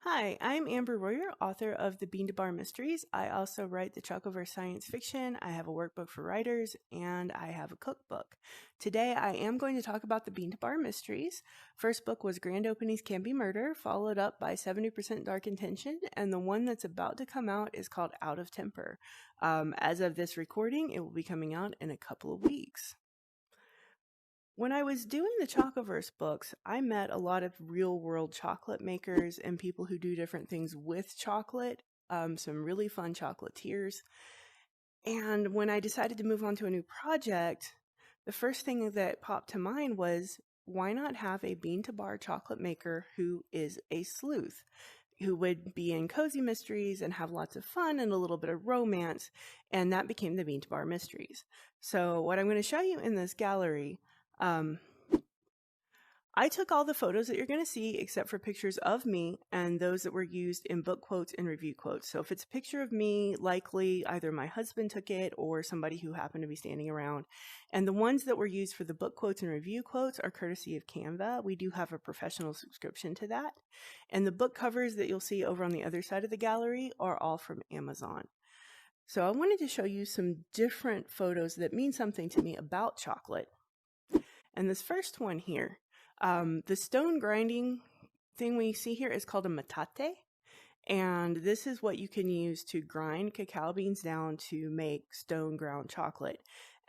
Hi, I'm Amber Royer, author of the Bean to Bar Mysteries. I also write the Chocoverse science fiction. I have a workbook for writers, and I have a cookbook. Today, I am going to talk about the Bean to Bar Mysteries. First book was Grand Openings Can Be Murder, followed up by 70% Dark Intention, and the one that's about to come out is called Out of Temper. As of this recording, it will be coming out in a couple of weeks. When I was doing the Chocoverse books, I met a lot of real world chocolate makers and people who do different things with chocolate, some really fun chocolatiers. And when I decided to move on to a new project, the first thing that popped to mind was why not have a bean to bar chocolate maker who is a sleuth, who would be in cozy mysteries and have lots of fun and a little bit of romance. And that became the Bean to Bar Mysteries. So, what I'm going to show you in this gallery. I took all the photos that you're going to see except for pictures of me and those that were used in book quotes and review quotes. So if it's a picture of me, likely either my husband took it or somebody who happened to be standing around. And the ones that were used for the book quotes and review quotes are courtesy of Canva. We do have a professional subscription to that. And the book covers that you'll see over on the other side of the gallery are all from Amazon. So I wanted to show you some different photos that mean something to me about chocolate. And this first one here, the stone grinding thing we see here is called a metate. And this is what you can use to grind cacao beans down to make stone ground chocolate.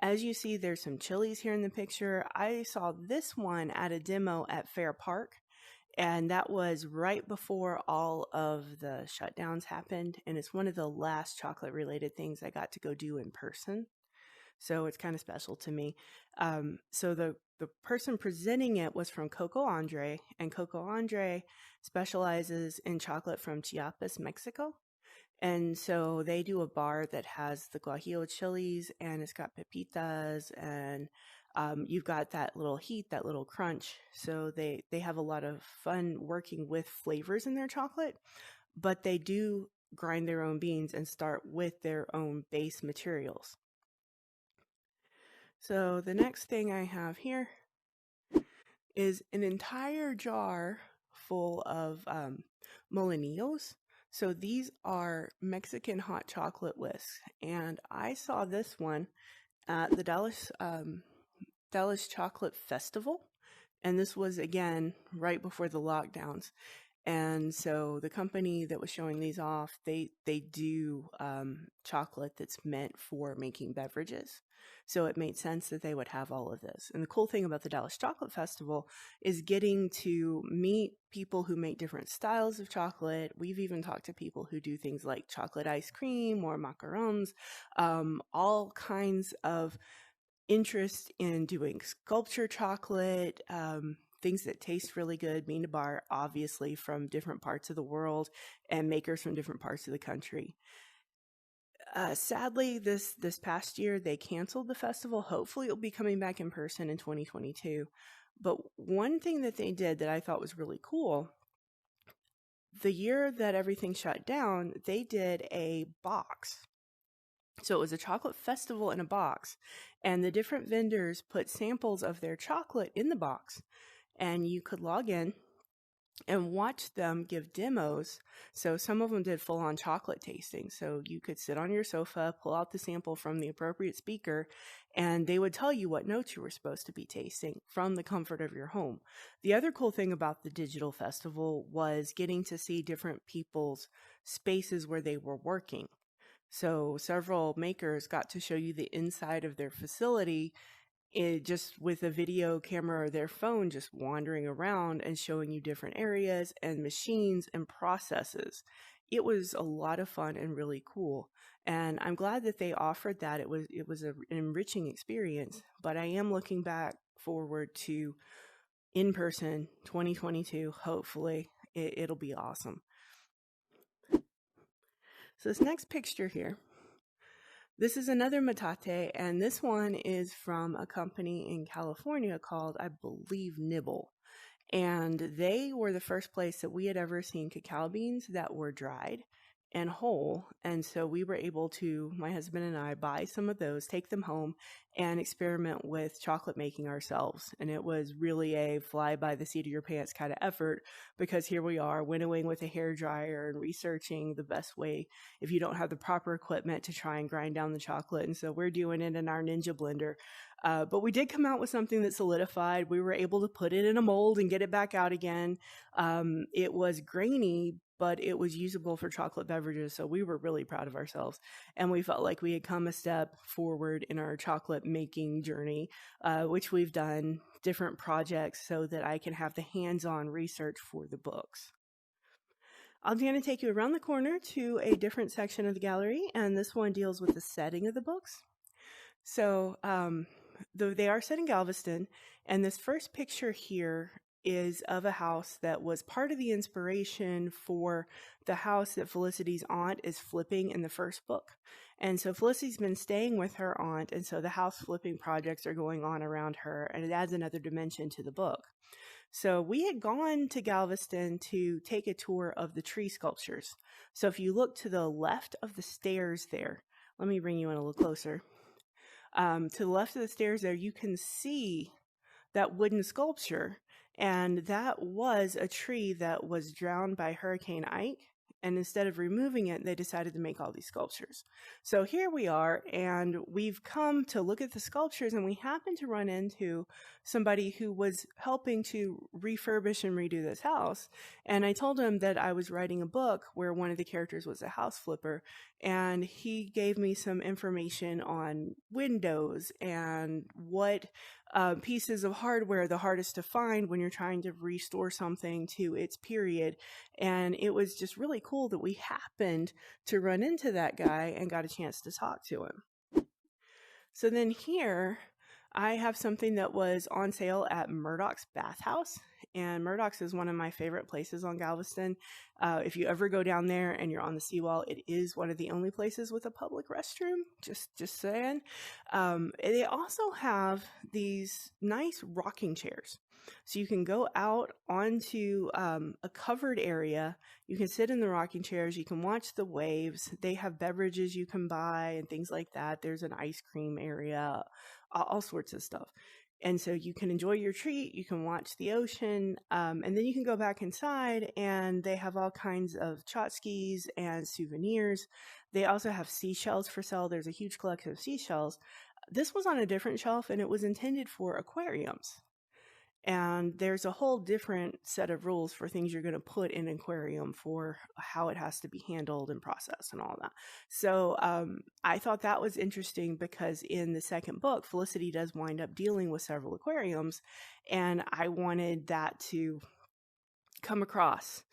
As you see, there's some chilies here in the picture. I saw this one at a demo at Fair Park, and that was right before all of the shutdowns happened. And it's one of the last chocolate related things I got to go do in person. So it's kind of special to me. So the person presenting it was from Coco Andre, and Coco Andre specializes in chocolate from Chiapas, Mexico. And so they do a bar that has the guajillo chilies, and it's got pepitas, and you've got that little heat, that little crunch. So they have a lot of fun working with flavors in their chocolate, but they do grind their own beans and start with their own base materials. So the next thing I have here is an entire jar full of molinillos. So these are Mexican hot chocolate whisks. And I saw this one at the Dallas Chocolate Festival. And this was, again, right before the lockdowns. And so the company that was showing these off, they do chocolate that's meant for making beverages. So it made sense that they would have all of this. And the cool thing about the Dallas Chocolate Festival is getting to meet people who make different styles of chocolate. We've even talked to people who do things like chocolate ice cream or macarons, all kinds of interest in doing sculpture chocolate, things that taste really good, bean to bar, obviously from different parts of the world and makers from different parts of the country. Sadly, this past year, they canceled the festival. Hopefully it'll be coming back in person in 2022. But one thing that they did that I thought was really cool, the year that everything shut down, they did a box. So it was a chocolate festival in a box, and the different vendors put samples of their chocolate in the box, and you could log in and watch them give demos. So some of them did full-on chocolate tasting. So you could sit on your sofa, pull out the sample from the appropriate speaker, and they would tell you what notes you were supposed to be tasting from the comfort of your home. The other cool thing about the digital festival was getting to see different people's spaces where they were working. So several makers got to show you the inside of their facility, just with a video camera or their phone, just wandering around and showing you different areas and machines and processes. It was a lot of fun and really cool. And I'm glad that they offered that. It was an enriching experience, but I am looking back forward to in person 2022. Hopefully it'll be awesome. So this next picture here, this is another metate, and this one is from a company in California called, I believe, Nibble. And they were the first place that we had ever seen cacao beans that were dried. and whole. And so we were able to, my husband and I, buy some of those, take them home, and experiment with chocolate making ourselves. And it was really a fly by the seat of your pants kind of effort, because here we are winnowing with a hair dryer and researching the best way if you don't have the proper equipment to try and grind down the chocolate. And so we're doing it in our Ninja blender. But we did come out with something that solidified. We were able to put it in a mold and get it back out again. It was grainy, but it was usable for chocolate beverages. So we were really proud of ourselves. And we felt like we had come a step forward in our chocolate making journey, which we've done different projects so that I can have the hands-on research for the books. I'm going to take you around the corner to a different section of the gallery, and this one deals with the setting of the books. So they are set in Galveston, and this first picture here is of a house that was part of the inspiration for the house that Felicity's aunt is flipping in the first book. And so Felicity's been staying with her aunt, and so the house flipping projects are going on around her, and it adds another dimension to the book. So we had gone to Galveston to take a tour of the tree sculptures. So if you look to the left of the stairs there, let me bring you in a little closer. To the left of the stairs there, you can see that wooden sculpture, and that was a tree that was drowned by Hurricane Ike. And instead of removing it, they decided to make all these sculptures. So here we are, and we've come to look at the sculptures, and we happened to run into somebody who was helping to refurbish and redo this house. And I told him that I was writing a book where one of the characters was a house flipper, and he gave me some information on windows and what pieces of hardware the hardest to find when you're trying to restore something to its period. And it was just really cool that we happened to run into that guy and got a chance to talk to him. So then here I have something that was on sale at Murdoch's Bathhouse. And Murdoch's is one of my favorite places on Galveston. If you ever go down there and you're on the seawall, it is one of the only places with a public restroom. Just saying. They also have these nice rocking chairs. So you can go out onto a covered area. You can sit in the rocking chairs. You can watch the waves. They have beverages you can buy and things like that. There's an ice cream area, all sorts of stuff. And so you can enjoy your treat, you can watch the ocean, and then you can go back inside, and they have all kinds of tchotchkes and souvenirs. They also have seashells for sale. There's a huge collection of seashells. This was on a different shelf, and it was intended for aquariums. And there's a whole different set of rules for things you're going to put in an aquarium for how it has to be handled and processed and all that. So I thought that was interesting because in the second book, Felicity does wind up dealing with several aquariums. And I wanted that to come across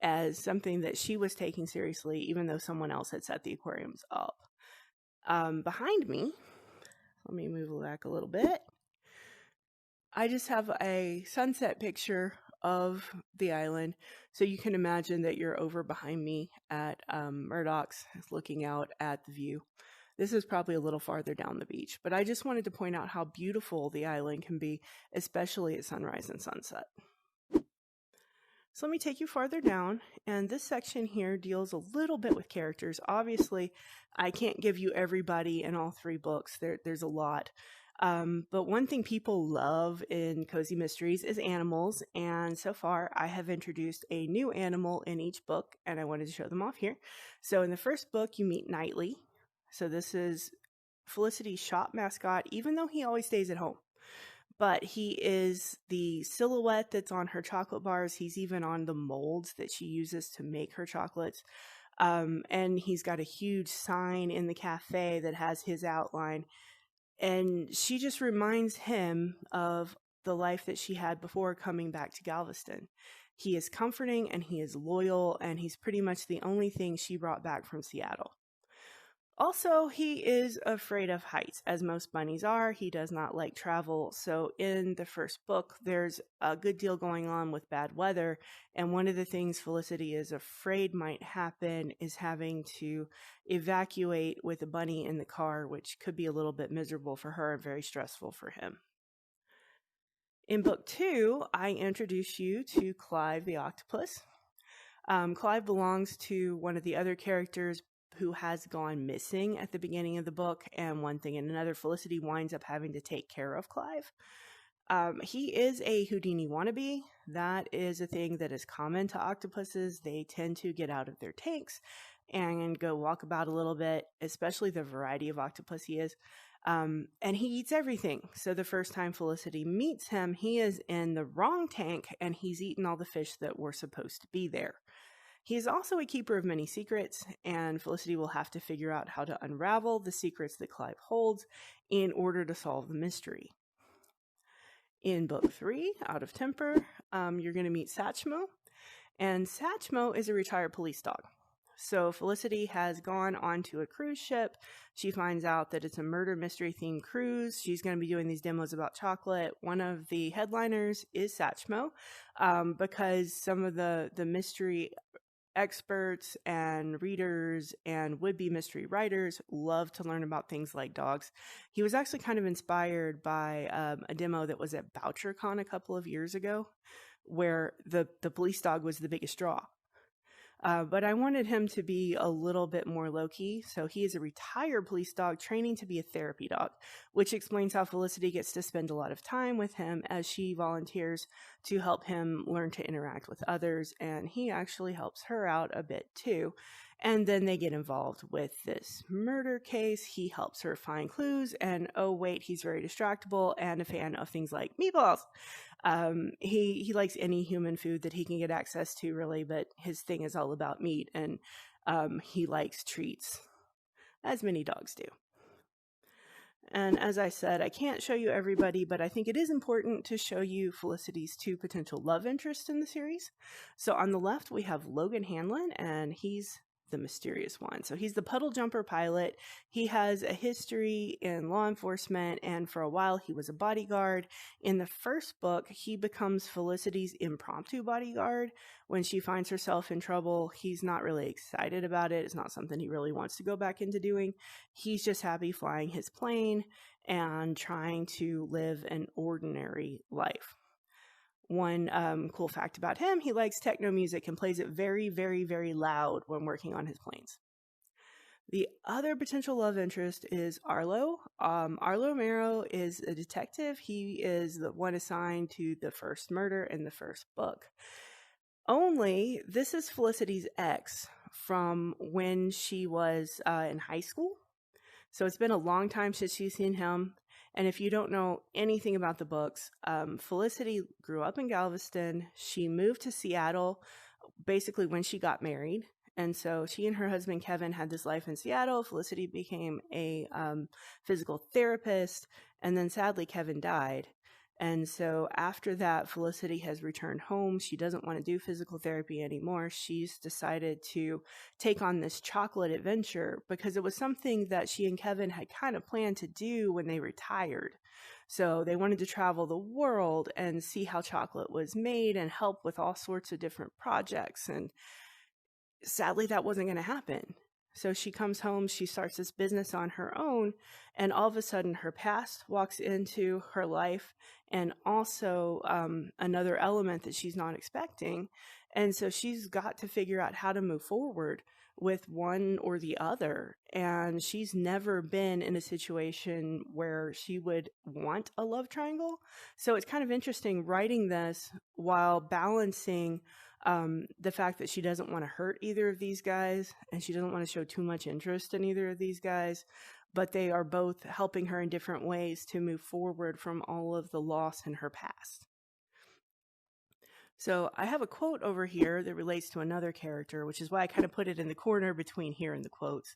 as something that she was taking seriously, even though someone else had set the aquariums up. Behind me, let me move back a little bit. I just have a sunset picture of the island, so you can imagine that you're over behind me at Murdoch's looking out at the view. This is probably a little farther down the beach, but I just wanted to point out how beautiful the island can be, especially at sunrise and sunset. So let me take you farther down, and this section here deals a little bit with characters. Obviously, I can't give you everybody in all three books. There's a lot. But one thing people love in Cozy Mysteries is animals, and so far I have introduced a new animal in each book, and I wanted to show them off here. So in the first book, you meet Knightley. So this is Felicity's shop mascot, even though he always stays at home. But he is the silhouette that's on her chocolate bars. He's even on the molds that she uses to make her chocolates. And he's got a huge sign in the cafe that has his outline. And she just reminds him of the life that she had before coming back to Galveston. He is comforting and he is loyal, and he's pretty much the only thing she brought back from Seattle. Also, he is afraid of heights, as most bunnies are. He does not like travel. So in the first book, there's a good deal going on with bad weather. And one of the things Felicity is afraid might happen is having to evacuate with a bunny in the car, which could be a little bit miserable for her and very stressful for him. In book 2, I introduce you to Clive the Octopus. Clive belongs to one of the other characters who has gone missing at the beginning of the book, and one thing and another, Felicity winds up having to take care of Clive. He is a Houdini wannabe. That is a thing that is common to octopuses. They tend to get out of their tanks and go walk about a little bit, especially the variety of octopus he is. And he eats everything. So the first time Felicity meets him, he is in the wrong tank and he's eaten all the fish that were supposed to be there. He is also a keeper of many secrets, and Felicity will have to figure out how to unravel the secrets that Clive holds in order to solve the mystery. In book 3, Out of Temper, you're going to meet Satchmo, and Satchmo is a retired police dog. So Felicity has gone onto a cruise ship. She finds out that it's a murder mystery themed cruise. She's going to be doing these demos about chocolate. One of the headliners is Satchmo, because some of the mystery experts and readers and would-be mystery writers love to learn about things like dogs. He was actually kind of inspired by a demo that was at BoucherCon a couple of years ago, where the police dog was the biggest draw. But I wanted him to be a little bit more low-key, so he is a retired police dog training to be a therapy dog, which explains how Felicity gets to spend a lot of time with him as she volunteers to help him learn to interact with others, and he actually helps her out a bit too. And then they get involved with this murder case. He helps her find clues, and oh wait, he's very distractible and a fan of things like meatballs. He likes any human food that he can get access to, really, but his thing is all about meat, and he likes treats, as many dogs do. And as I said, I can't show you everybody, but I think it is important to show you Felicity's 2 potential love interests in the series. So on the left, we have Logan Hanlon, and he's the mysterious one. So he's the puddle jumper pilot. He has a history in law enforcement, and for a while he was a bodyguard. In the first book, he becomes Felicity's impromptu bodyguard. When she finds herself in trouble, he's not really excited about it. It's not something he really wants to go back into doing. He's just happy flying his plane and trying to live an ordinary life. One cool fact about him, he likes techno music and plays it very, very, very loud when working on his planes. The other potential love interest is Arlo. Arlo Mero is a detective. He is the one assigned to the first murder in the first book. Only this is Felicity's ex from when she was in high school. So it's been a long time since she's seen him. And if you don't know anything about the books, Felicity grew up in Galveston. She moved to Seattle basically when she got married. And so she and her husband, Kevin, had this life in Seattle. Felicity became a physical therapist. And then sadly, Kevin died. And so after that, Felicity has returned home. She doesn't want to do physical therapy anymore. She's decided to take on this chocolate adventure because it was something that she and Kevin had kind of planned to do when they retired. So they wanted to travel the world and see how chocolate was made and help with all sorts of different projects. And sadly, that wasn't going to happen. So she comes home, she starts this business on her own, and all of a sudden her past walks into her life, and also another element that she's not expecting. And so she's got to figure out how to move forward with one or the other. And she's never been in a situation where she would want a love triangle. So it's kind of interesting writing this while balancing the fact that she doesn't want to hurt either of these guys, and she doesn't want to show too much interest in either of these guys, but they are both helping her in different ways to move forward from all of the loss in her past. So I have a quote over here that relates to another character, which is why I kind of put it in the corner between here and the quotes.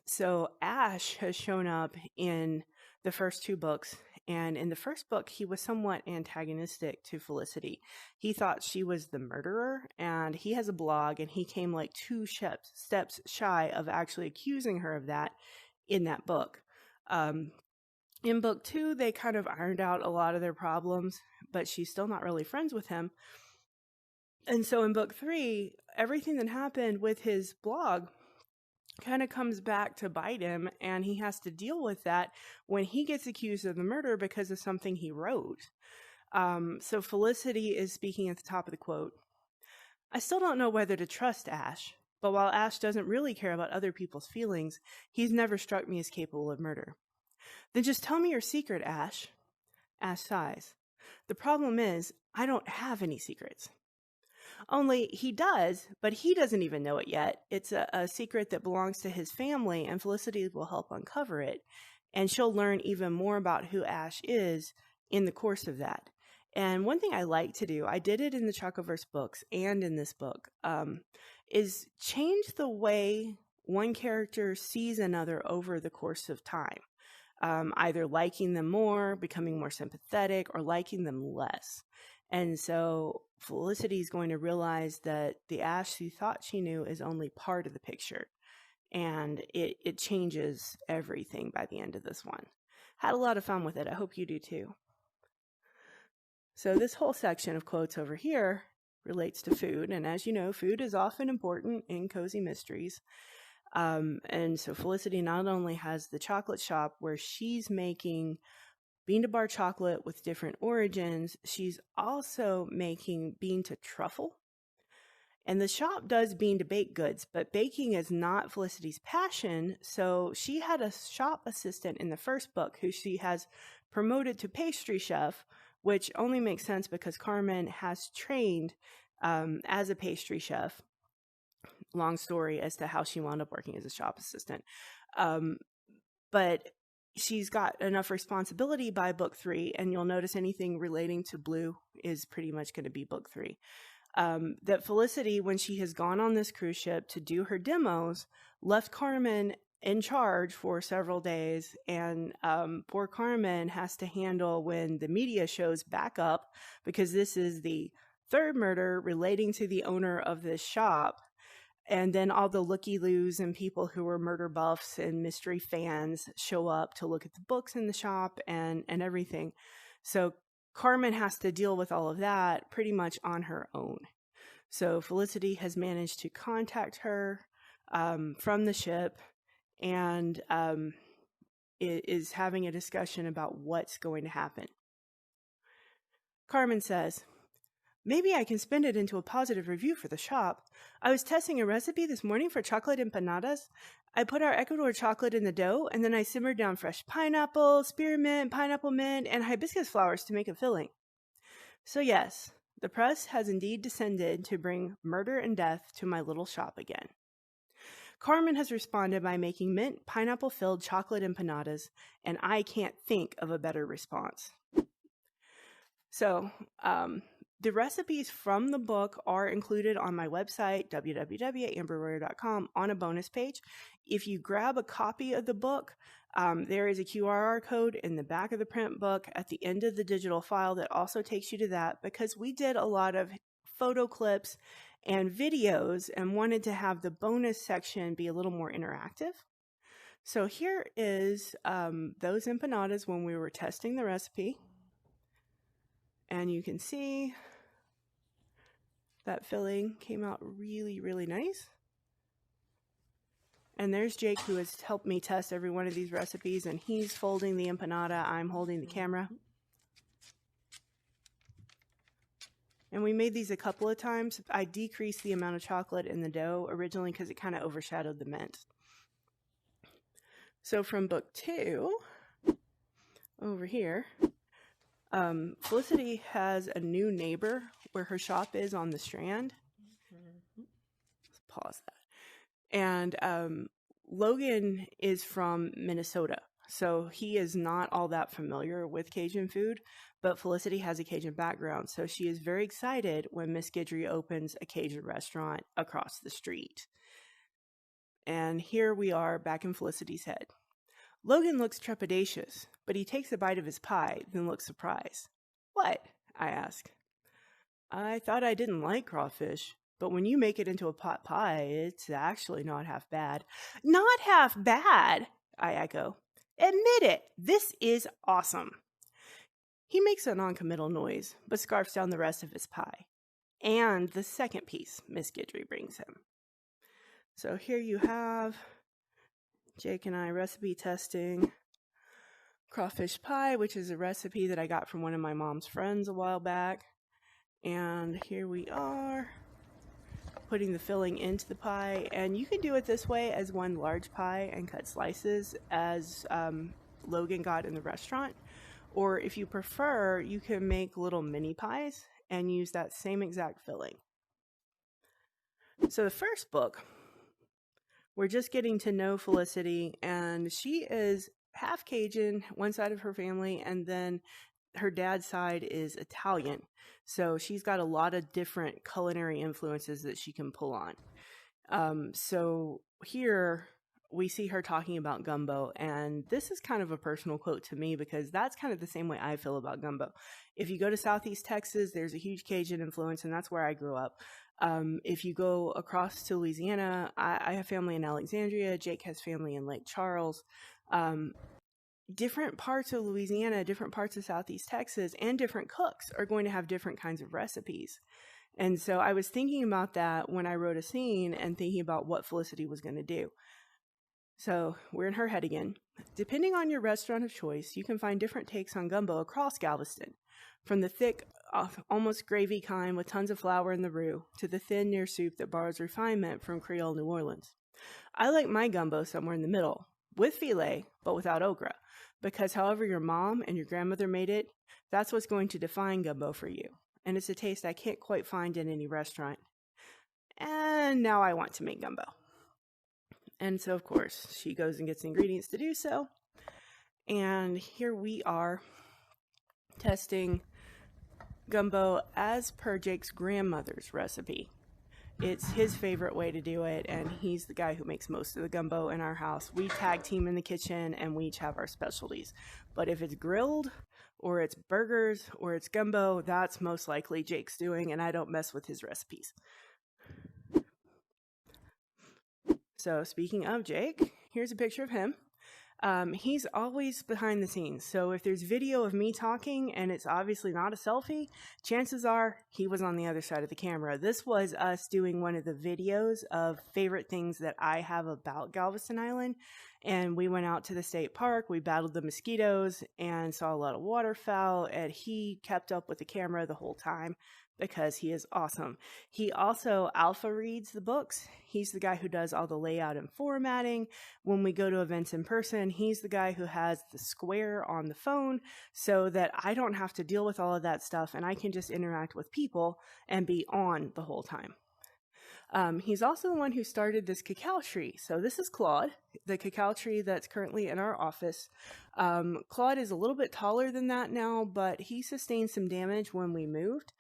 So Ash has shown up in the first 2 books. And in the first book, he was somewhat antagonistic to Felicity. He thought she was the murderer, and he has a blog, and he came like 2 steps shy of actually accusing her of that in that book. In book 2, they kind of ironed out a lot of their problems, but she's still not really friends with him. And so in book 3, everything that happened with his blog kind of comes back to bite him, and he has to deal with that when he gets accused of the murder because of something he wrote. So Felicity is speaking at the top of the quote. I still don't know whether to trust Ash, but while Ash doesn't really care about other people's feelings, he's never struck me as capable of murder. Then just tell me your secret, Ash. Ash sighs. The problem is, I don't have any secrets. Only he does, but he doesn't even know it yet. It's a secret that belongs to his family, and Felicity will help uncover it. And she'll learn even more about who Ash is in the course of that. And one thing I like to do, I did it in the Chocoverse books and in this book, is change the way one character sees another over the course of time. Either liking them more, becoming more sympathetic, or liking them less. And so Felicity is going to realize that the Ash she thought she knew is only part of the picture. And it changes everything by the end of this one. Had a lot of fun with it. I hope you do too. So this whole section of quotes over here relates to food. And as you know, food is often important in cozy mysteries. And so Felicity not only has the chocolate shop where she's making bean to bar chocolate with different origins, she's also making bean to truffle. And the shop does bean to baked goods, but baking is not Felicity's passion. So she had a shop assistant in the first book who she has promoted to pastry chef, which only makes sense because Carmen has trained as a pastry chef. Long story as to how she wound up working as a shop assistant. But she's got enough responsibility by book 3, and you'll notice anything relating to Blue is pretty much going to be book 3. That Felicity, when she has gone on this cruise ship to do her demos, left Carmen in charge for several days, and poor Carmen has to handle when the media shows back up, because this is the third murder relating to the owner of this shop. And then all the looky-loos and people who are murder buffs and mystery fans show up to look at the books in the shop and everything. So Carmen has to deal with all of that pretty much on her own. So Felicity has managed to contact her from the ship and is having a discussion about what's going to happen. Carmen says, "Maybe I can spin it into a positive review for the shop. I was testing a recipe this morning for chocolate empanadas. I put our Ecuador chocolate in the dough, and then I simmered down fresh pineapple, spearmint, pineapple mint, and hibiscus flowers to make a filling. So yes, the press has indeed descended to bring murder and death to my little shop again." Carmen has responded by making mint pineapple-filled chocolate empanadas, and I can't think of a better response. So, the recipes from the book are included on my website, www.amberroyer.com, on a bonus page. If you grab a copy of the book, there is a QR code in the back of the print book at the end of the digital file that also takes you to that, because we did a lot of photo clips and videos and wanted to have the bonus section be a little more interactive. So here is those empanadas when we were testing the recipe. And you can see that filling came out really, really nice. And there's Jake, who has helped me test every one of these recipes, and he's folding the empanada, I'm holding the camera. And we made these a couple of times. I decreased the amount of chocolate in the dough originally because it kind of overshadowed the mint. So from book 2, over here, Felicity has a new neighbor where her shop is on the Strand. Let's pause that. And Logan is from Minnesota, so he is not all that familiar with Cajun food, but Felicity has a Cajun background, so she is very excited when Miss Guidry opens a Cajun restaurant across the street. And here we are back in Felicity's head. Logan looks trepidatious, but he takes a bite of his pie, then looks surprised. "What?" I ask. "I thought I didn't like crawfish, but when you make it into a pot pie, it's actually not half bad." "Not half bad," I echo. "Admit it, this is awesome." He makes a non-committal noise, but scarfs down the rest of his pie. And the second piece Miss Guidry brings him. So here you have Jake and I recipe testing crawfish pie, which is a recipe that I got from one of my mom's friends a while back. And here we are. putting the filling into the pie, and you can do it this way as one large pie and cut slices as Logan got in the restaurant. Or if you prefer, you can make little mini pies and use that same exact filling. So the first book, we're just getting to know Felicity, and she is half Cajun, one side of her family, and then her dad's side is Italian. So she's got a lot of different culinary influences that she can pull on. So here we see her talking about gumbo, and this is kind of a personal quote to me because that's kind of the same way I feel about gumbo. If you go to Southeast Texas, there's a huge Cajun influence, and that's where I grew up. If you go across to Louisiana, I have family in Alexandria. Jake has family in Lake Charles. Different parts of Louisiana, different parts of Southeast Texas, and different cooks are going to have different kinds of recipes. And so I was thinking about that when I wrote a scene and thinking about what Felicity was going to do. So we're in her head again. Depending on your restaurant of choice, you can find different takes on gumbo across Galveston. From the thick, almost gravy kind with tons of flour in the roux, to the thin near soup that borrows refinement from Creole New Orleans. I like my gumbo somewhere in the middle, with filet, but without okra, because however your mom and your grandmother made it, that's what's going to define gumbo for you. And it's a taste I can't quite find in any restaurant. And now I want to make gumbo. And so, of course, she goes and gets the ingredients to do so. And here we are testing gumbo as per Jake's grandmother's recipe. It's his favorite way to do it, and he's the guy who makes most of the gumbo in our house. We tag team in the kitchen, and we each have our specialties. But if it's grilled, or it's burgers, or it's gumbo, that's most likely Jake's doing, and I don't mess with his recipes. So speaking of Jake, here's a picture of him. He's always behind the scenes. So if there's video of me talking and it's obviously not a selfie, chances are he was on the other side of the camera. This was us doing one of the videos of favorite things that I have about Galveston Island. And we went out to the state park, we battled the mosquitoes and saw a lot of waterfowl, and he kept up with the camera the whole time because he is awesome. He also alpha reads the books. He's the guy who does all the layout and formatting. When we go to events in person, he's the guy who has the square on the phone so that I don't have to deal with all of that stuff and I can just interact with people and be on the whole time. He's also the one who started this cacao tree. So this is Claude, the cacao tree that's currently in our office. Claude is a little bit taller than that now, but he sustained some damage when we moved.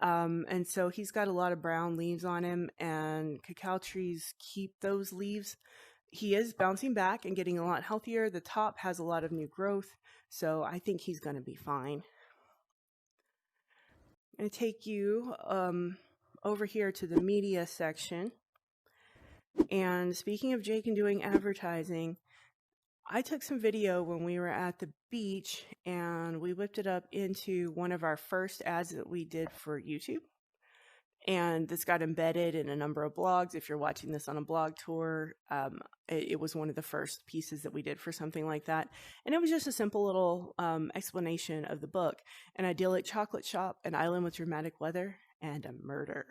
And so he's got a lot of brown leaves on him, and cacao trees keep those leaves. He is bouncing back and getting a lot healthier. The top has a lot of new growth, so I think he's going to be fine. I'm going to take you over here to the media section. And speaking of Jake and doing advertising, I took some video when we were at the beach and we whipped it up into one of our first ads that we did for YouTube. And this got embedded in a number of blogs. If you're watching this on a blog tour, it was one of the first pieces that we did for something like that. And it was just a simple little explanation of the book. An idyllic chocolate shop, an island with dramatic weather, and a murder.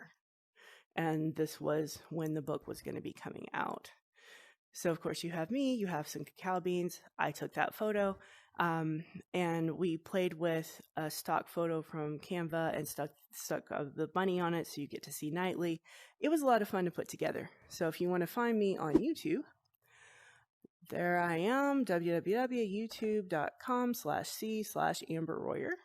And this was when the book was going to be coming out. So, of course, you have me, you have some cacao beans. I took that photo, and we played with a stock photo from Canva and stuck the bunny on it so you get to see nightly. It was a lot of fun to put together. So if you want to find me on YouTube, there I am, www.youtube.com/c/Amber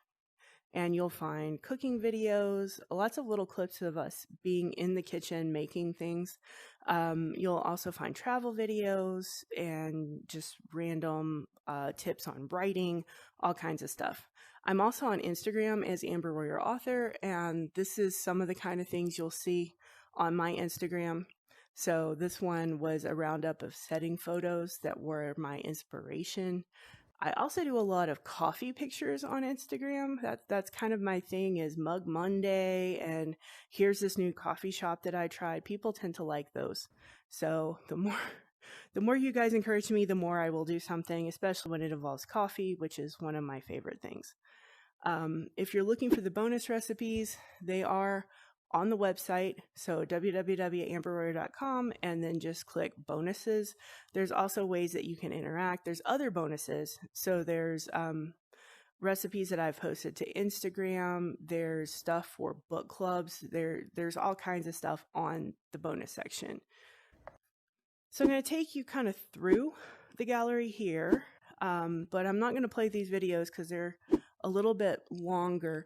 and you'll find cooking videos, lots of little clips of us being in the kitchen making things. You'll also find travel videos and just random tips on writing, all kinds of stuff. I'm also on Instagram as Amber Royer Author, and this is some of the kind of things you'll see on my Instagram. So this one was a roundup of setting photos that were my inspiration. I also do a lot of coffee pictures on Instagram. That's kind of my thing, is Mug Monday, and here's this new coffee shop that I tried. People tend to like those. So the more you guys encourage me, the more I will do something, especially when it involves coffee, which is one of my favorite things. If you're looking for the bonus recipes, they are on the website, so www.amberroyer.com, and then just click bonuses. There's also ways that you can interact. There's other bonuses. So there's recipes that I've posted to Instagram. There's stuff for book clubs. There's all kinds of stuff on the bonus section. So I'm going to take you kind of through the gallery here, but I'm not going to play these videos because they're a little bit longer.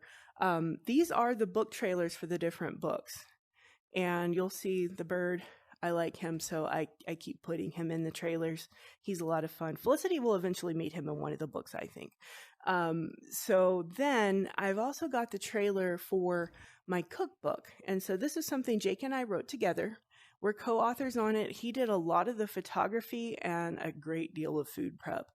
These are the book trailers for the different books, and you'll see the bird. I like him, so I keep putting him in the trailers. He's a lot of fun. Felicity will eventually meet him in one of the books, I think. So then I've also got the trailer for my cookbook. And so this is something Jake and I wrote together. We're co-authors on it. He did a lot of the photography and a great deal of food prep.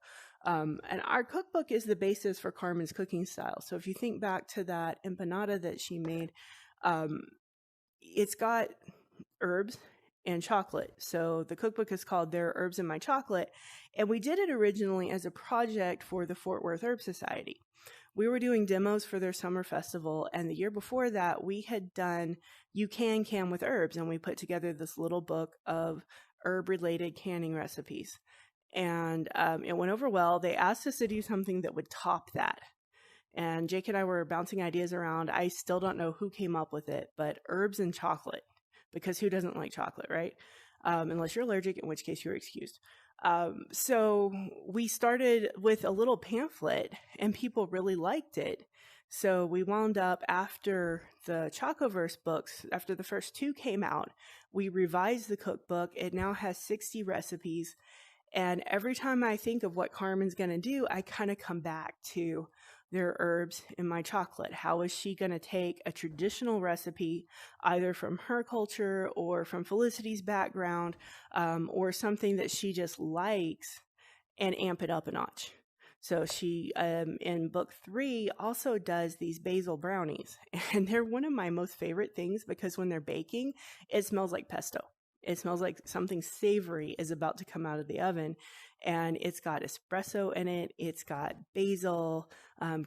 And our cookbook is the basis for Carmen's cooking style. So if you think back to that empanada that she made, it's got herbs and chocolate. So the cookbook is called There Are Herbs in My Chocolate. And we did it originally as a project for the Fort Worth Herb Society. We were doing demos for their summer festival, and the year before that, we had done You Can with Herbs, and we put together this little book of herb-related canning recipes. And it went over well. They asked us to do something that would top that. And Jake and I were bouncing ideas around. I still don't know who came up with it, but herbs and chocolate, because who doesn't like chocolate, right? Unless you're allergic, in which case you're excused. So we started with a little pamphlet, and people really liked it. So we wound up, after the Chocoverse books, after the first 2 came out, we revised the cookbook. It now has 60 recipes. And every time I think of what Carmen's going to do, I kind of come back to There Are Herbs in My Chocolate. How is she going to take a traditional recipe, either from her culture or from Felicity's background, or something that she just likes, and amp it up a notch? So she, in book 3, also does these basil brownies. And they're one of my most favorite things because when they're baking, it smells like pesto. It smells like something savory is about to come out of the oven, and it's got espresso in it. It's got basil,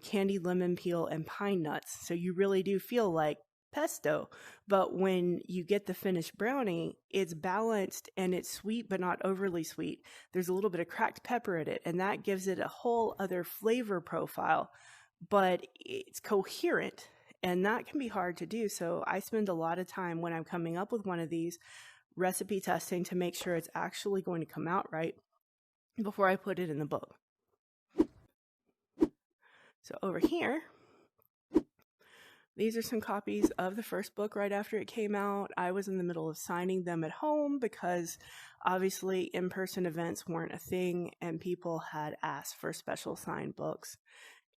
candied lemon peel, and pine nuts. So you really do feel like pesto. But when you get the finished brownie, it's balanced and it's sweet, but not overly sweet. There's a little bit of cracked pepper in it, and that gives it a whole other flavor profile, but it's coherent, and that can be hard to do. So I spend a lot of time when I'm coming up with one of these recipe testing to make sure it's actually going to come out right before I put it in the book. So over here, these are some copies of the first book right after it came out. I was in the middle of signing them at home because obviously in-person events weren't a thing, and people had asked for special signed books.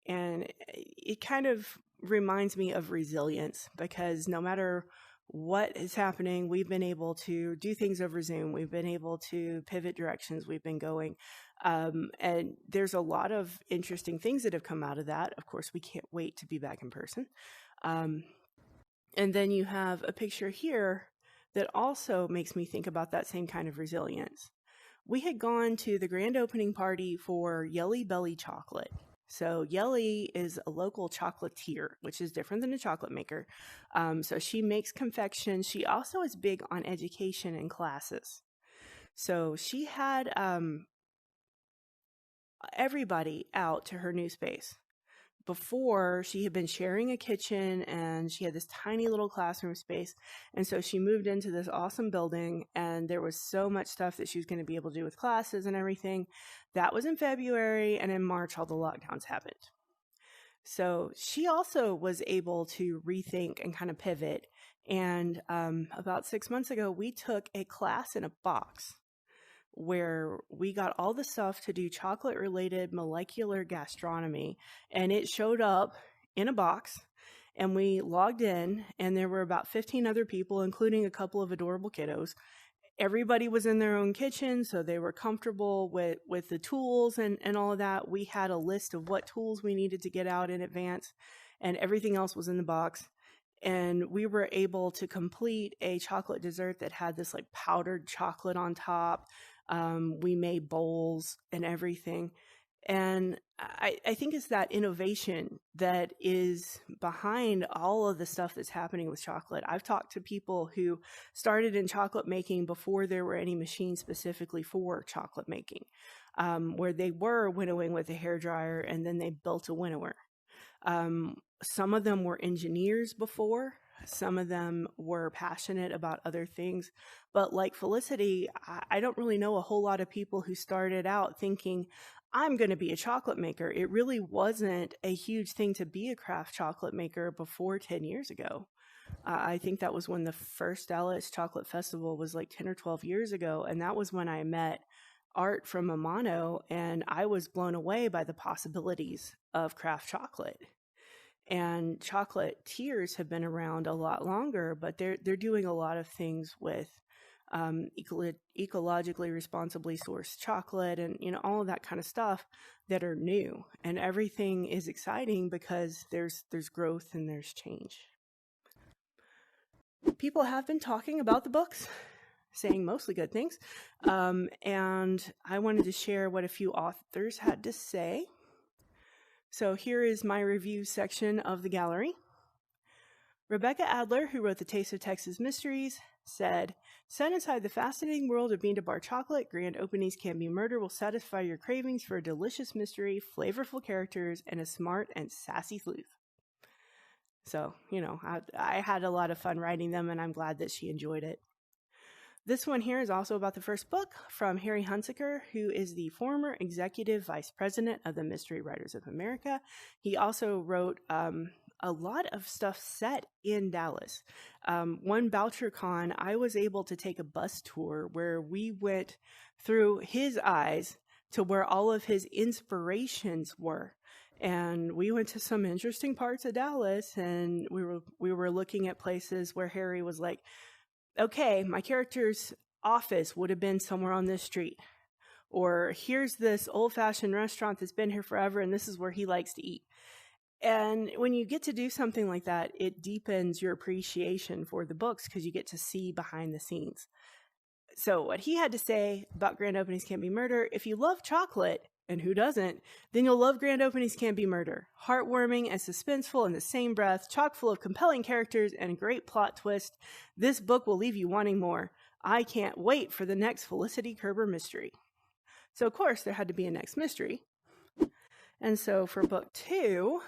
And it kind of reminds me of resilience, because no matter what is happening, we've been able to do things over Zoom. We've been able to pivot directions. We've been going. And there's a lot of interesting things that have come out of that. Of course, we can't wait to be back in person. And then you have a picture here that also makes me think about that same kind of resilience. We had gone to the grand opening party for Yelly Belly Chocolate. So Yelly is a local chocolatier, which is different than a chocolate maker. So she makes confection. She also is big on education and classes. So she had everybody out to her new space. Before, she had been sharing a kitchen, and she had this tiny little classroom space. And so she moved into this awesome building, and there was so much stuff that she was going to be able to do with classes and everything. That was in February, and in March, all the lockdowns happened. So she also was able to rethink and kind of pivot. And about 6 months ago, we took a class in a box where we got all the stuff to do chocolate-related molecular gastronomy, and it showed up in a box, and we logged in, and there were about 15 other people, including a couple of adorable kiddos. Everybody was in their own kitchen, so they were comfortable with the tools and all of that. We had a list of what tools we needed to get out in advance, and everything else was in the box. And we were able to complete a chocolate dessert that had this like powdered chocolate on top. We made bowls and everything. And I think it's that innovation that is behind all of the stuff that's happening with chocolate. I've talked to people who started in chocolate making before there were any machines specifically for chocolate making, where they were winnowing with a hairdryer and then they built a winnower. Some of them were engineers before. Some of them were passionate about other things. But like Felicity, I don't really know a whole lot of people who started out thinking, I'm going to be a chocolate maker. It really wasn't a huge thing to be a craft chocolate maker before 10 years ago. I think that was when the first Dallas Chocolate Festival was like 10 or 12 years ago. And that was when I met Art from Amano, and I was blown away by the possibilities of craft chocolate. And chocolatiers have been around a lot longer, but they're doing a lot of things with ecologically responsibly sourced chocolate and all of that kind of stuff that are new. And everything is exciting because there's growth and there's change. People have been talking about the books, saying mostly good things, and I wanted to share what a few authors had to say. So here is my review section of the gallery. Rebecca Adler, who wrote The Taste of Texas Mysteries, said, "Set inside the fascinating world of bean-to-bar chocolate, grand openings can be murder will satisfy your cravings for a delicious mystery, flavorful characters, and a smart and sassy sleuth." So, I had a lot of fun writing them, and I'm glad that she enjoyed it. This one here is also about the first book from Harry Hunsaker, who is the former executive vice president of the Mystery Writers of America. He also wrote a lot of stuff set in Dallas. One BoucherCon, I was able to take a bus tour where we went through his eyes to where all of his inspirations were. And we went to some interesting parts of Dallas, and we were looking at places where Harry was like, okay, my character's office would have been somewhere on this street. Or here's this old-fashioned restaurant that's been here forever, and this is where he likes to eat. And when you get to do something like that, it deepens your appreciation for the books because you get to see behind the scenes. So what he had to say about Grand Openings Can't Be Murder, if you love chocolate, and who doesn't, then you'll love Grand Openings Can't Be Murder. Heartwarming and suspenseful in the same breath, chock full of compelling characters and a great plot twist, this book will leave you wanting more. I can't wait for the next Felicity Kerber mystery. So, of course, there had to be a next mystery. And so for book 2,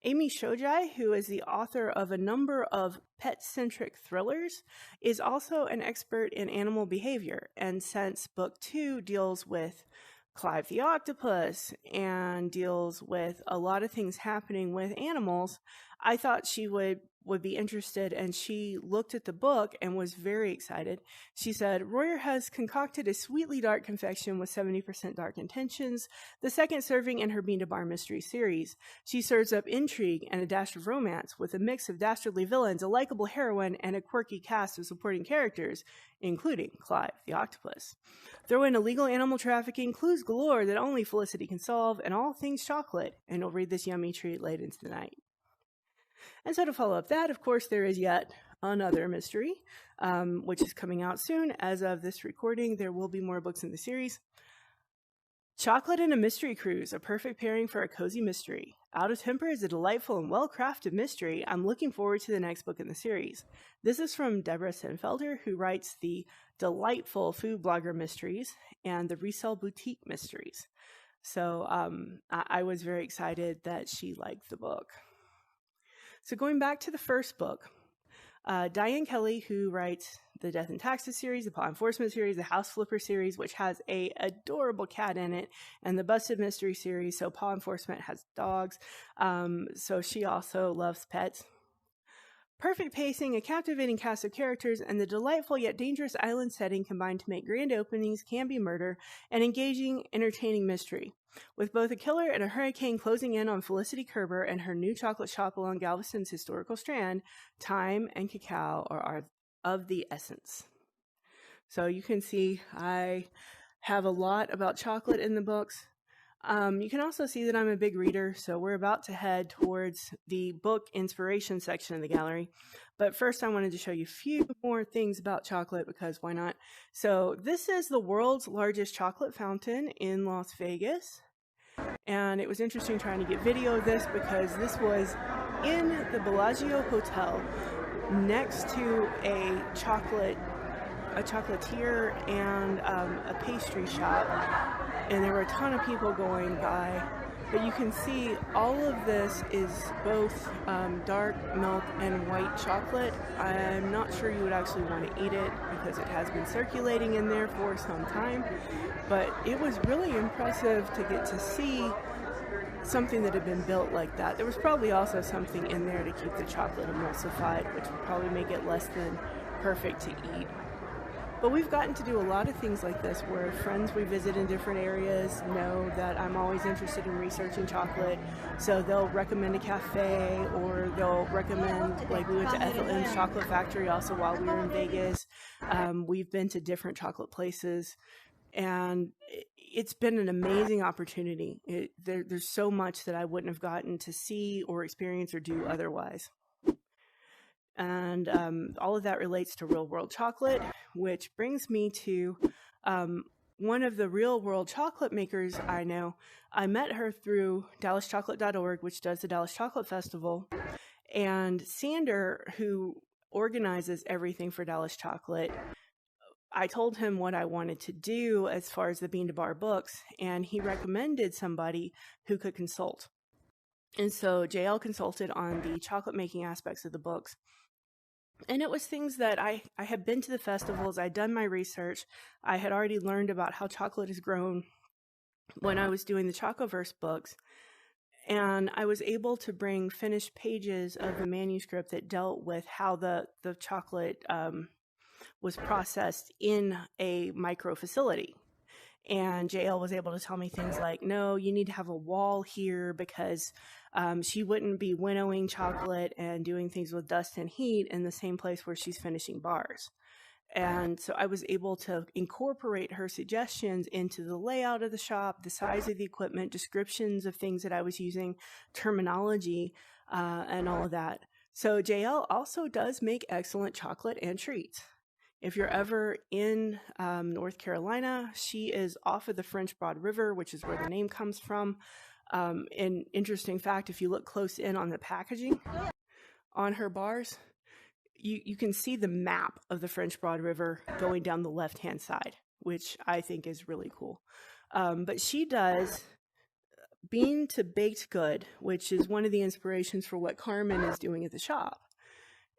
Amy Shojai, who is the author of a number of pet-centric thrillers, is also an expert in animal behavior. And since book 2 deals with Clive the Octopus and deals with a lot of things happening with animals, I thought she would be interested, and she looked at the book and was very excited. She said, Royer has concocted a sweetly dark confection with 70% dark intentions, the second serving in her Bean-to-Bar mystery series. She serves up intrigue and a dash of romance with a mix of dastardly villains, a likable heroine, and a quirky cast of supporting characters, including Clive the Octopus. Throw in illegal animal trafficking, clues galore that only Felicity can solve, and all things chocolate, and you'll read this yummy treat late into the night. And so to follow up that, of course, there is yet another mystery, which is coming out soon. As of this recording, there will be more books in the series. Chocolate and a Mystery Cruise, a perfect pairing for a cozy mystery. Out of Temper is a delightful and well-crafted mystery. I'm looking forward to the next book in the series. This is from Deborah Senfelder, who writes the delightful food blogger mysteries and the resale boutique mysteries. So I was very excited that she liked the book. So going back to the first book, Diane Kelly, who writes the Death and Taxes series, the Paw Enforcement series, the House Flipper series, which has a adorable cat in it, and the Busted Mystery series. So Paw Enforcement has dogs. So she also loves pets. Perfect pacing, a captivating cast of characters, and the delightful yet dangerous island setting combined to make Grand Openings Can Be Murder an engaging, entertaining mystery. With both a killer and a hurricane closing in on Felicity Kerber and her new chocolate shop along Galveston's historical strand, time and cacao are of the essence. So you can see I have a lot about chocolate in the books. You can also see that I'm a big reader, so we're about to head towards the book inspiration section of the gallery. But first I wanted to show you a few more things about chocolate, because why not? So this is the world's largest chocolate fountain in Las Vegas. And it was interesting trying to get video of this because this was in the Bellagio Hotel next to a chocolatier and a pastry shop. And there were a ton of people going by. But you can see all of this is both dark milk and white chocolate. I'm not sure you would actually want to eat it because it has been circulating in there for some time. But it was really impressive to get to see something that had been built like that. There was probably also something in there to keep the chocolate emulsified, which would probably make it less than perfect to eat. But we've gotten to do a lot of things like this where friends we visit in different areas know that I'm always interested in researching chocolate. So they'll recommend a cafe, or they'll recommend, like we went to Ethel M's Chocolate Factory also while we were in Vegas. We've been to different chocolate places. And it's been an amazing opportunity. There's so much that I wouldn't have gotten to see or experience or do otherwise. And all of that relates to real world chocolate, which brings me to one of the real world chocolate makers I know. I met her through DallasChocolate.org, which does the Dallas Chocolate Festival. And Sander, who organizes everything for Dallas Chocolate, I told him what I wanted to do as far as the Bean to Bar books, and he recommended somebody who could consult. And so JL consulted on the chocolate making aspects of the books. And it was things that I had been to the festivals, I'd done my research, I had already learned about how chocolate is grown when I was doing the Chocoverse books. And I was able to bring finished pages of the manuscript that dealt with how the chocolate was processed in a micro facility. And JL was able to tell me things like, no, you need to have a wall here because she wouldn't be winnowing chocolate and doing things with dust and heat in the same place where she's finishing bars. And so I was able to incorporate her suggestions into the layout of the shop, the size of the equipment, descriptions of things that I was using, terminology, and all of that. So JL also does make excellent chocolate and treats. If you're ever in North Carolina, she is off of the French Broad River, which is where the name comes from. An interesting fact, if you look close in on the packaging on her bars, you can see the map of the French Broad River going down the left-hand side, which I think is really cool. But she does bean to baked good, which is one of the inspirations for what Carmen is doing at the shop.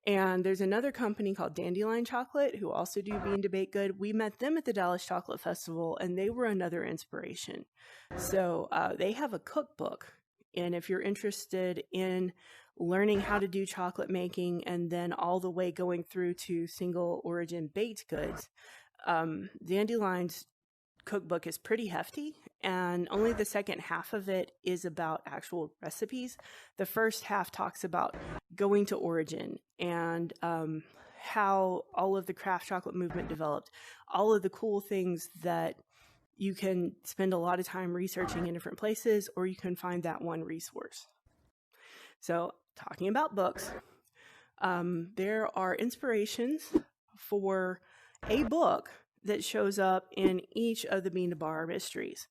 And there's another company called Dandelion Chocolate who also do bean to bake good. We met them at the Dallas Chocolate Festival, and they were another inspiration. So they have a cookbook. And if you're interested in learning how to do chocolate making and then all the way going through to single origin baked goods, Dandelion's cookbook is pretty hefty, and only the second half of it is about actual recipes. The first half talks about going to origin and how all of the craft chocolate movement developed, all of the cool things that you can spend a lot of time researching in different places, or you can find that one resource. So talking about books, there are inspirations for a book that shows up in each of the Bean to Bar mysteries.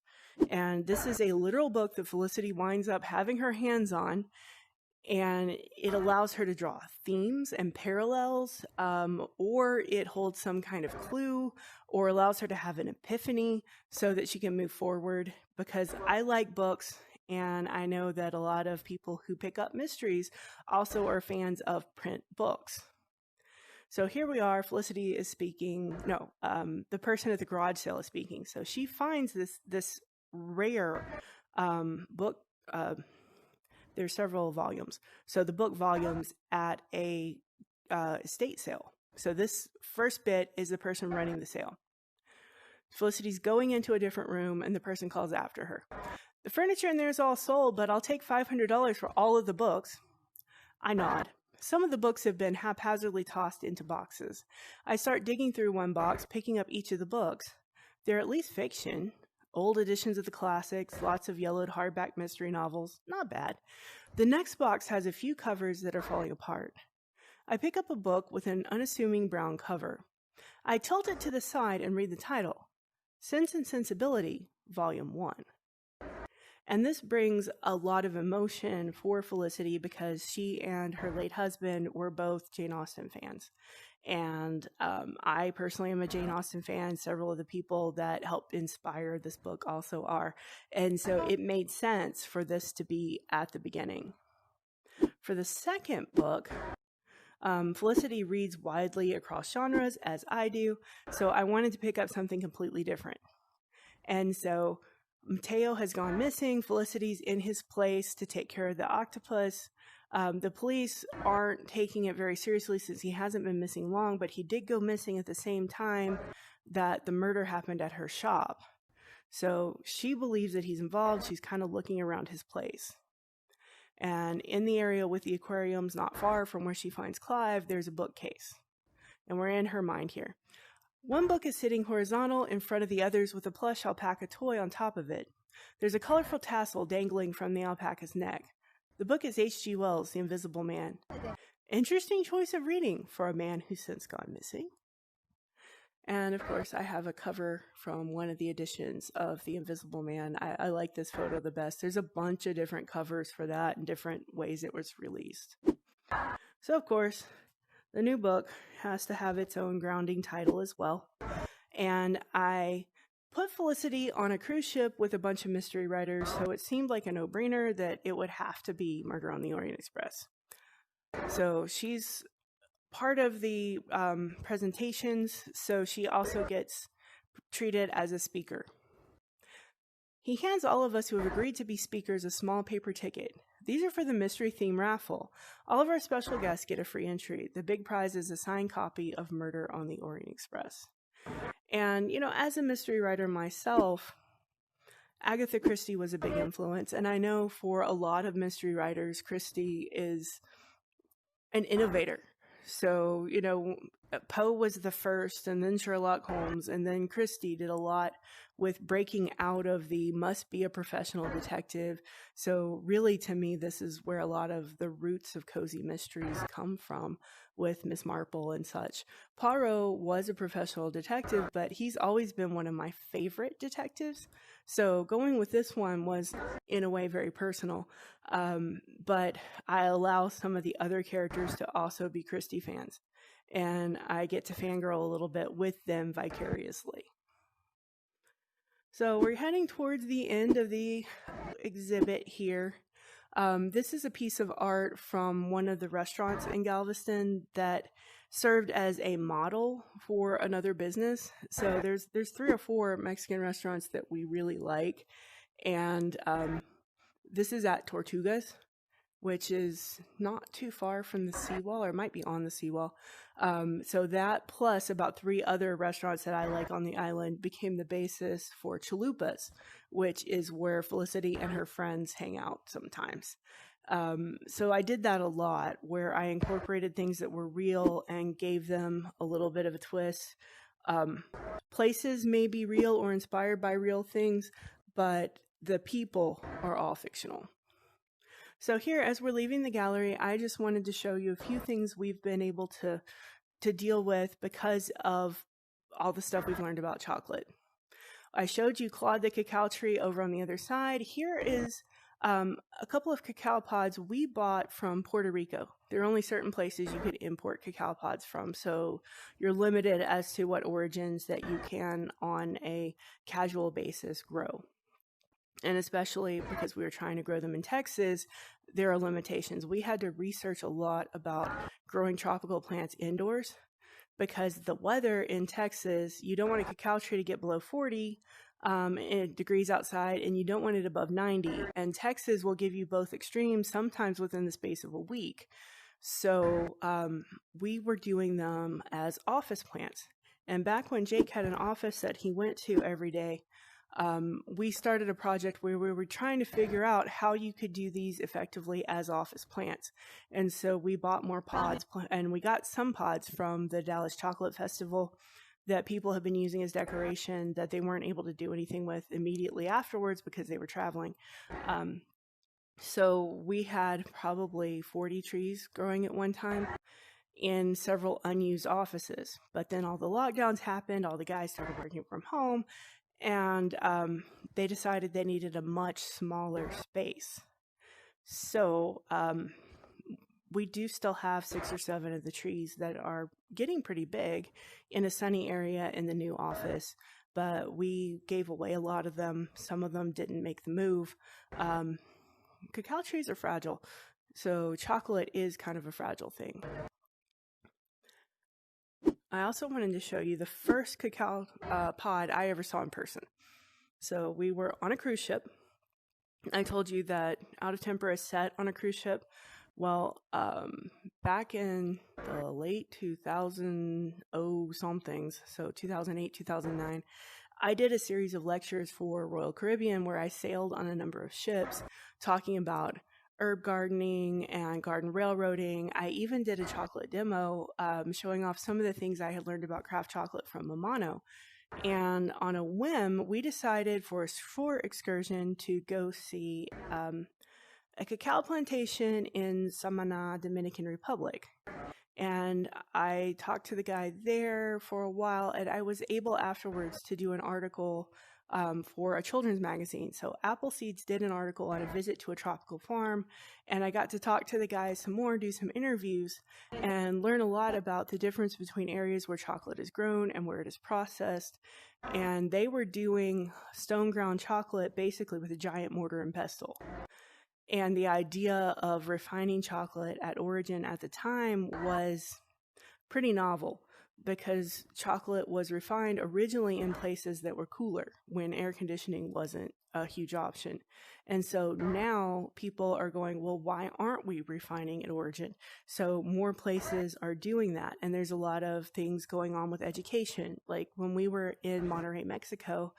And this is a literal book that Felicity winds up having her hands on, and it allows her to draw themes and parallels, or it holds some kind of clue, or allows her to have an epiphany so that she can move forward. Because I like books, and I know that a lot of people who pick up mysteries also are fans of print books. So here we are, Felicity is speaking, the person at the garage sale is speaking. So she finds this rare book. There's several volumes. So the book volumes at a estate sale. So this first bit is the person running the sale. Felicity's going into a different room, and the person calls after her. The furniture in there is all sold, but I'll take $500 for all of the books. I nod. Some of the books have been haphazardly tossed into boxes. I start digging through one box, picking up each of the books. They're at least fiction. Old editions of the classics, lots of yellowed hardback mystery novels. Not bad. The next box has a few covers that are falling apart. I pick up a book with an unassuming brown cover. I tilt it to the side and read the title. Sense and Sensibility, Volume 1. And this brings a lot of emotion for Felicity because she and her late husband were both Jane Austen fans. And I personally am a Jane Austen fan. Several of the people that helped inspire this book also are. And so it made sense for this to be at the beginning. For the second book, Felicity reads widely across genres, as I do, so I wanted to pick up something completely different. And so Mateo has gone missing. Felicity's in his place to take care of the octopus. The police aren't taking it very seriously since he hasn't been missing long, but he did go missing at the same time that the murder happened at her shop. So she believes that he's involved. She's kind of looking around his place. And in the area with the aquariums not far from where she finds Clive, there's a bookcase. And we're in her mind here. One book is sitting horizontal in front of the others with a plush alpaca toy on top of it. There's a colorful tassel dangling from the alpaca's neck. The book is H.G. Wells' The Invisible Man. Interesting choice of reading for a man who's since gone missing. And of course, I have a cover from one of the editions of The Invisible Man. I like this photo the best. There's a bunch of different covers for that and different ways it was released. So of course, the new book has to have its own grounding title as well. And I put Felicity on a cruise ship with a bunch of mystery writers, so it seemed like a no-brainer that it would have to be Murder on the Orient Express. So she's part of the presentations, so she also gets treated as a speaker. He hands all of us who have agreed to be speakers a small paper ticket. These are for the mystery theme raffle. All of our special guests get a free entry. The big prize is a signed copy of Murder on the Orient Express. And, you know, as a mystery writer myself, Agatha Christie was a big influence. And I know for a lot of mystery writers, Christie is an innovator. So, you know, Poe was the first, and then Sherlock Holmes, and then Christie did a lot with breaking out of the must be a professional detective. So really, to me, this is where a lot of the roots of cozy mysteries come from with Miss Marple and such. Poirot was a professional detective, but he's always been one of my favorite detectives. So going with this one was, in a way, very personal. But I allow some of the other characters to also be Christie fans. And I get to fangirl a little bit with them vicariously. So we're heading towards the end of the exhibit here. This is a piece of art from one of the restaurants in Galveston that served as a model for another business. So there's 3 or 4 Mexican restaurants that we really like. And this is at Tortugas, which is not too far from the seawall, or it might be on the seawall. So that plus about 3 other restaurants that I like on the island became the basis for Chalupas, which is where Felicity and her friends hang out sometimes. So I did that a lot, where I incorporated things that were real and gave them a little bit of a twist. Places may be real or inspired by real things, but the people are all fictional. So here, as we're leaving the gallery, I just wanted to show you a few things we've been able to deal with because of all the stuff we've learned about chocolate. I showed you Claude the cacao tree over on the other side. Here is a couple of cacao pods we bought from Puerto Rico. There are only certain places you could import cacao pods from, so you're limited as to what origins that you can, on a casual basis, grow. And especially because we were trying to grow them in Texas, there are limitations. We had to research a lot about growing tropical plants indoors because the weather in Texas, you don't want a cacao tree to get below 40 degrees outside, and you don't want it above 90. And Texas will give you both extremes, sometimes within the space of a week. So we were doing them as office plants. And back when Jake had an office that he went to every day, we started a project where we were trying to figure out how you could do these effectively as office plants. And so we bought more pods, and we got some pods from the Dallas Chocolate Festival that people have been using as decoration that they weren't able to do anything with immediately afterwards because they were traveling. So we had probably 40 trees growing at one time in several unused offices. But then all the lockdowns happened, all the guys started working from home, And they decided they needed a much smaller space. So we do still have 6 or 7 of the trees that are getting pretty big in a sunny area in the new office, but we gave away a lot of them. Some of them didn't make the move. Cacao trees are fragile, so chocolate is kind of a fragile thing. I also wanted to show you the first cacao pod I ever saw in person. So we were on a cruise ship. I told you that Out of Temper is set on a cruise ship. Well, back in the late 2000 somethings, so 2008, 2009, I did a series of lectures for Royal Caribbean where I sailed on a number of ships talking about herb gardening and garden railroading. I even did a chocolate demo showing off some of the things I had learned about craft chocolate from Mamano. And on a whim, we decided for a short excursion to go see a cacao plantation in Samana, Dominican Republic. And I talked to the guy there for a while, and I was able afterwards to do an article for a children's magazine. So Appleseeds did an article on a visit to a tropical farm, and I got to talk to the guys some more, do some interviews, and learn a lot about the difference between areas where chocolate is grown and where it is processed. And they were doing stone ground chocolate basically with a giant mortar and pestle. And the idea of refining chocolate at origin at the time was pretty novel because chocolate was refined originally in places that were cooler when air conditioning wasn't a huge option. And so now people are going, well, why aren't we refining at origin? So more places are doing that. And there's a lot of things going on with education. Like when we were in Monterrey, Mexico,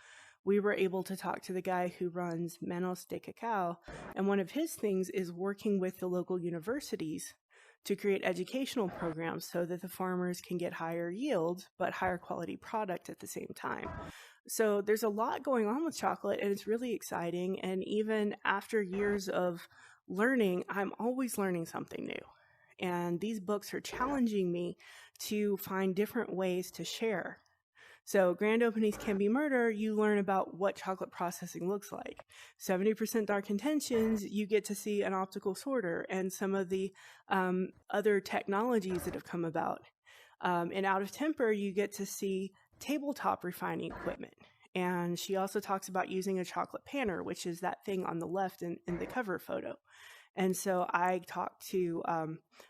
we were able to talk to the guy who runs Menos de Cacao, and one of his things is working with the local universities to create educational programs so that the farmers can get higher yield, but higher quality product at the same time. So there's a lot going on with chocolate, and it's really exciting. And even after years of learning, I'm always learning something new. And these books are challenging me to find different ways to share. So grand openings can be murder. You learn about what chocolate processing looks like. 70% dark intentions, you get to see an optical sorter and some of the other technologies that have come about. In Out of Temper, you get to see tabletop refining equipment. And she also talks about using a chocolate panner, which is that thing on the left in the cover photo. And so I talked to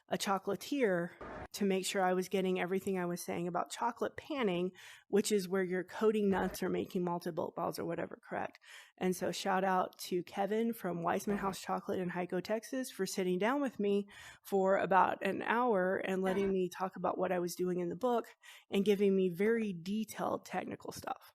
a chocolatier to make sure I was getting everything I was saying about chocolate panning, which is where you're coating nuts or making malted milk balls or whatever, correct? And so shout out to Kevin from Weissman House Chocolate in Hyco, Texas, for sitting down with me for about an hour and letting me talk about what I was doing in the book and giving me very detailed technical stuff.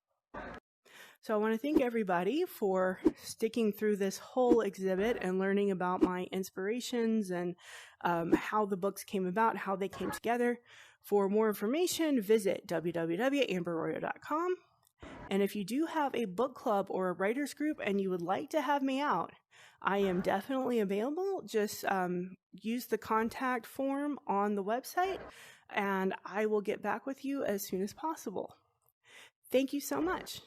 So I want to thank everybody for sticking through this whole exhibit and learning about my inspirations and how the books came about, how they came together. For more information, visit www.amberroyo.com. And if you do have a book club or a writers group and you would like to have me out, I am definitely available. Just use the contact form on the website and I will get back with you as soon as possible. Thank you so much.